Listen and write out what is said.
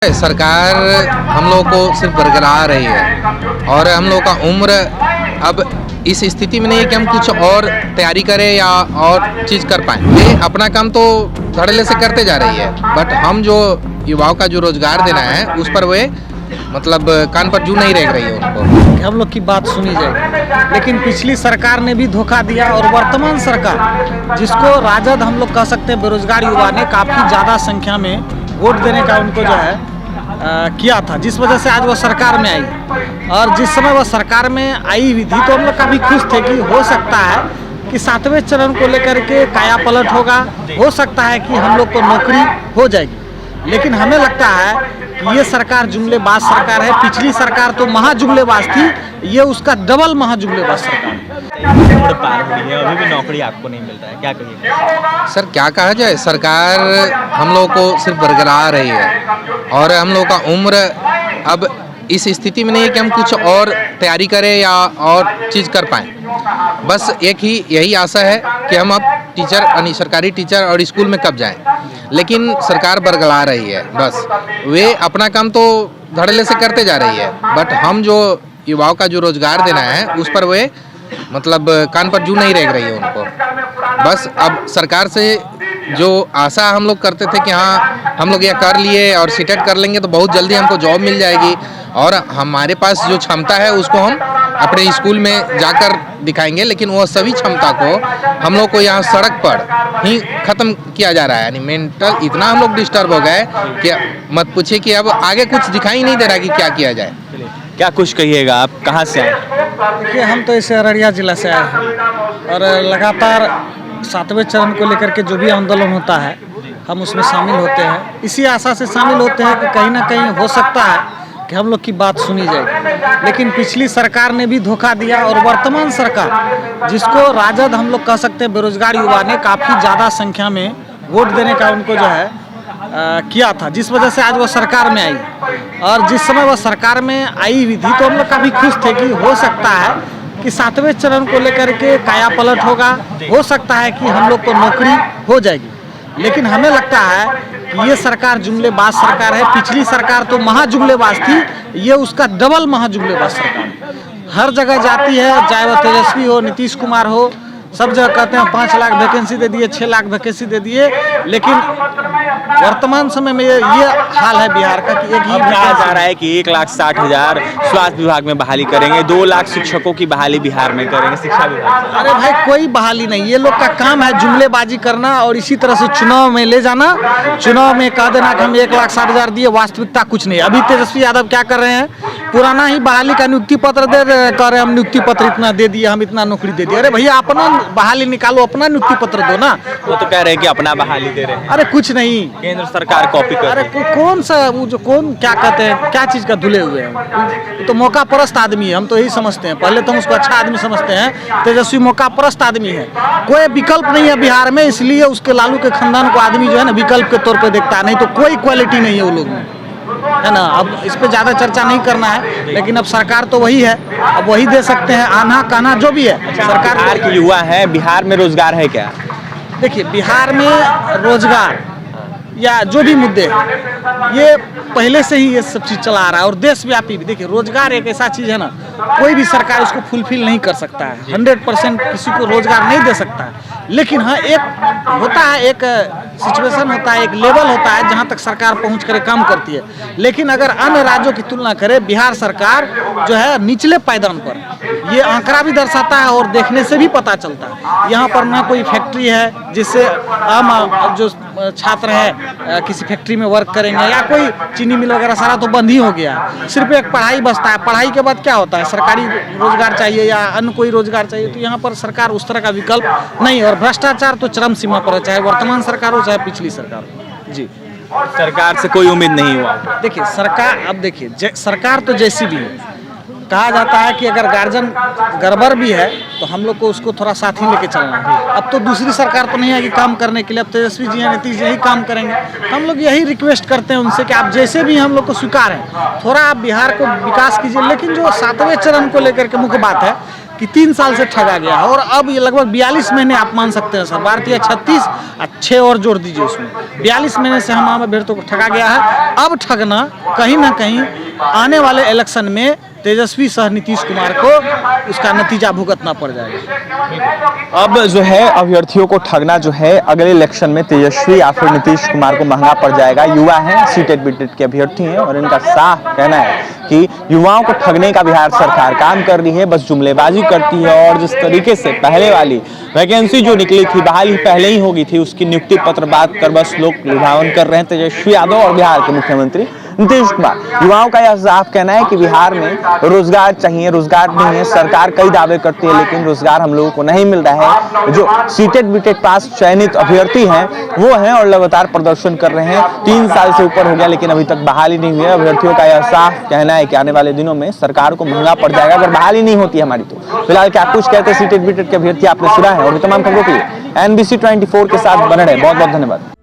सरकार हम लोग को सिर्फ बरकरार रही है और हम लोग का उम्र अब इस स्थिति में नहीं है कि हम कुछ और तैयारी करें या और चीज़ कर पाएँ। ये अपना काम तो धड़ल्ले से करते जा रही है, बट हम जो युवाओं का जो रोजगार देना है उस पर वे मतलब कान पर जू नहीं रह रही है उनको। हम लोग की बात सुनी जाएगी, लेकिन पिछली सरकार ने भी धोखा दिया और वर्तमान सरकार जिसको राजद हम लोग कह सकते हैं बेरोजगार युवा ने काफ़ी ज़्यादा संख्या में वोट देने का उनको जो है किया था, जिस वजह से आज वो सरकार में आई। और जिस समय वो सरकार में आई हुई थी तो हम लोग काफ़ी खुश थे कि हो सकता है कि 7वें चरण को लेकर के काया पलट होगा, हो सकता है कि हम लोग को नौकरी हो जाएगी। लेकिन हमें लगता है कि ये सरकार जुमलेबाज सरकार है। पिछली सरकार तो महाजुमलेबाज थी, ये उसका डबल महाजुमलेबाज सरकार है। उम्र पार हुई है, अभी भी नौकरी आपको नहीं मिल रहा है, क्या कहिए? सर क्या कहा जाए, सरकार हम लोग को सिर्फ बरकरार रही है और हम लोग का उम्र अब इस स्थिति में नहीं है कि हम कुछ और तैयारी करें या और चीज़ कर पाएँ। बस एक ही यही आशा है कि हम अब टीचर यानी सरकारी टीचर और स्कूल में कब जाएं, लेकिन सरकार बरकरार रही है। बस वे अपना काम तो धड़ल्ले से करते जा रही है, बट हम जो युवाओं का जो रोजगार देना है उस पर वे मतलब कान पर जू नहीं रह रही है उनको। बस अब सरकार से जो आशा हम लोग करते थे कि हाँ हम लोग यह कर लिए और सीटेट कर लेंगे तो बहुत जल्दी हमको जॉब मिल जाएगी और हमारे पास जो क्षमता है उसको हम अपने स्कूल में जाकर दिखाएंगे, लेकिन वह सभी क्षमता को हम लोग को यहाँ सड़क पर ही ख़त्म किया जा रहा है। यानी मेंटल इतना हम लोग डिस्टर्ब हो गए कि मत पूछिए कि अब आगे कुछ दिखाई नहीं दे रहा कि क्या किया जाए। क्या कुछ कहिएगा, आप कहाँ से आए? देखिए, हम तो इसे अररिया जिला से आए हैं और लगातार 7वें चरण को लेकर के जो भी आंदोलन होता है हम उसमें शामिल होते हैं। इसी आशा से शामिल होते हैं कि कहीं ना कहीं हो सकता है कि हम लोग की बात सुनी जाएगी। लेकिन पिछली सरकार ने भी धोखा दिया और वर्तमान सरकार जिसको राजद हम लोग कह सकते हैं बेरोजगार युवा ने काफ़ी ज़्यादा संख्या में वोट देने का उनको जो है किया था, जिस वजह से आज वो सरकार में आई। और जिस समय वो सरकार में आई हुई थी तो हम लोग काफ़ी खुश थे कि हो सकता है कि 7वें चरण को लेकर के काया पलट होगा, हो सकता है कि हम लोग को नौकरी हो जाएगी। लेकिन हमें लगता है कि ये सरकार जुमलेबाज सरकार है। पिछली सरकार तो महाजुमलेबाज थी, ये उसका डबल महाजुमलेबाज सरकार है। हर जगह जाती है, चाहे वो तेजस्वी हो, नीतीश कुमार हो, सब जगह कहते हैं 5 लाख वैकेंसी दे दिए, 6 लाख वैकेंसी दे दिए, लेकिन वर्तमान समय में ये हाल है बिहार का कि एक ही कहा जा रहा है कि 1,60,000 स्वास्थ्य विभाग में बहाली करेंगे, 2 लाख शिक्षकों की बहाली बिहार में करेंगे, शिक्षा विभाग। अरे भाई, कोई बहाली नहीं, ये लोग का काम है जुमलेबाजी करना और इसी तरह से चुनाव में ले जाना, चुनाव में कह देना कि हम 1,60,000 दिए, वास्तविकता कुछ नहीं। अभी तेजस्वी यादव क्या कर रहे हैं, पुराना ही बहाली का नियुक्ति पत्र दे कर रहे, हम नियुक्ति पत्र इतना दे दिए, हम इतना नौकरी दे दिए। अरे भैया, अपना बहाली निकालो, अपना नियुक्ति पत्र दो ना। वो तो कह रहे हैं कि अपना बहाली दे रहे हैं। अरे कुछ नहीं, केंद्र सरकार कॉपी कर अरे रही है। कौन सा वो जो कौन क्या कहते हैं, क्या चीज़ का धुले हुए हैं, तो मौका परस्त आदमी है, हम तो यही समझते हैं। पहले तो हम उसको अच्छा आदमी समझते हैं, तेजस्वी मौका परस्त आदमी है, कोई विकल्प नहीं है बिहार में, इसलिए उसके लालू के खानदान को आदमी जो है ना विकल्प के तौर पर देखता है, नहीं तो कोई क्वालिटी नहीं है वो लोग में, है ना। अब इस पे ज़्यादा चर्चा नहीं करना है, लेकिन अब सरकार तो वही है, अब वही दे सकते हैं, आना कहना जो भी है। सरकार बिहार के युवा है, बिहार में रोजगार है क्या? देखिए, बिहार में रोजगार या जो भी मुद्दे हैं ये पहले से ही ये सब चीज़ चला आ रहा है और देशव्यापी भी। देखिए, रोजगार एक ऐसा चीज़ है ना, कोई भी सरकार उसको फुलफिल नहीं कर सकता है, 100% किसी को रोजगार नहीं दे सकता है। लेकिन हाँ, एक होता है, एक सिचुएशन होता है, एक लेवल होता है जहाँ तक सरकार पहुँच कर काम करती है। लेकिन अगर अन्य राज्यों की तुलना करें, बिहार सरकार जो है निचले पायदान पर, ये आंकड़ा भी दर्शाता है और देखने से भी पता चलता है। यहाँ पर ना कोई फैक्ट्री है जिससे आम जो छात्र हैं किसी फैक्ट्री में वर्क करेंगे, या कोई चीनी मिल वगैरह सारा तो बंद ही हो गया है। सिर्फ एक पढ़ाई बचता है, पढ़ाई के बाद क्या होता है, सरकारी रोजगार चाहिए या अन्य कोई रोजगार चाहिए, तो यहाँ पर सरकार उस तरह का विकल्प नहीं। और भ्रष्टाचार तो चरम सीमा पर है, चाहे वर्तमान सरकार हो चाहे पिछली सरकार हो। जी, सरकार से कोई उम्मीद नहीं हुआ। देखिए सरकार, अब देखिए सरकार तो जैसी भी है, कहा जाता है कि अगर गार्जियन गड़बड़ भी है तो हम लोग को उसको थोड़ा साथ ही लेके चलना है। अब तो दूसरी सरकार तो नहीं आएगी काम करने के लिए, अब तेजस्वी जी हैं, नीतीश जी यही काम करेंगे। हम लोग यही रिक्वेस्ट करते हैं उनसे कि आप जैसे भी हम लोग को स्वीकार हैं, थोड़ा आप बिहार को विकास कीजिए। लेकिन जो 7वें चरण को लेकर के मुख्य बात है कि 3 साल से ठगा गया है और अब ये लगभग 42 महीने आप मान सकते हैं सर, भारतीय 36 और 6 और जोड़ दीजिए उसमें, 42 महीने से हम अभ्यर्थियों को ठगा गया है। अब ठगना कहीं ना कहीं आने वाले इलेक्शन में तेजस्वी सह नीतीश कुमार को उसका नतीजा भुगतना पड़ जाएगा। अब जो है अभ्यर्थियों को ठगना जो है अगले इलेक्शन में तेजस्वी या फिर नीतीश कुमार को महंगा पड़ जाएगा। युवा हैं, सीटेड बीटेड के अभ्यर्थी हैं और इनका साफ कहना है कि युवाओं को ठगने का बिहार सरकार काम कर रही है, बस जुमलेबाजी करती है। और जिस तरीके से पहले वाली वैकेंसी जो निकली थी, बहाली पहले ही हो गई थी, उसकी नियुक्ति पत्र बात कर बस लोग लुभावन कर रहे हैं तेजस्वी यादव और बिहार के मुख्यमंत्री नीतीश कुमार। युवाओं का यह साफ कहना है कि बिहार में रोजगार चाहिए, रोजगार नहीं है। सरकार कई दावे करती है लेकिन रोजगार हम लोगों को नहीं मिल रहा है। जो सीटेड बीटेड पास चयनित अभ्यर्थी हैं वो हैं और लगातार प्रदर्शन कर रहे हैं। 3 साल से ऊपर हो गया लेकिन अभी तक बहाली नहीं हुई है। अभ्यर्थियों का यह साफ कहना है कि आने वाले दिनों में सरकार को महंगा पड़ जाएगा अगर बहाली नहीं होती हमारी। तो फिलहाल क्या कुछ कहते हैं सीटेड बीटेड के अभ्यर्थी आपने सुना है। और तमाम खबरों के लिए NBC 24 के साथ बने रहे। बहुत बहुत धन्यवाद।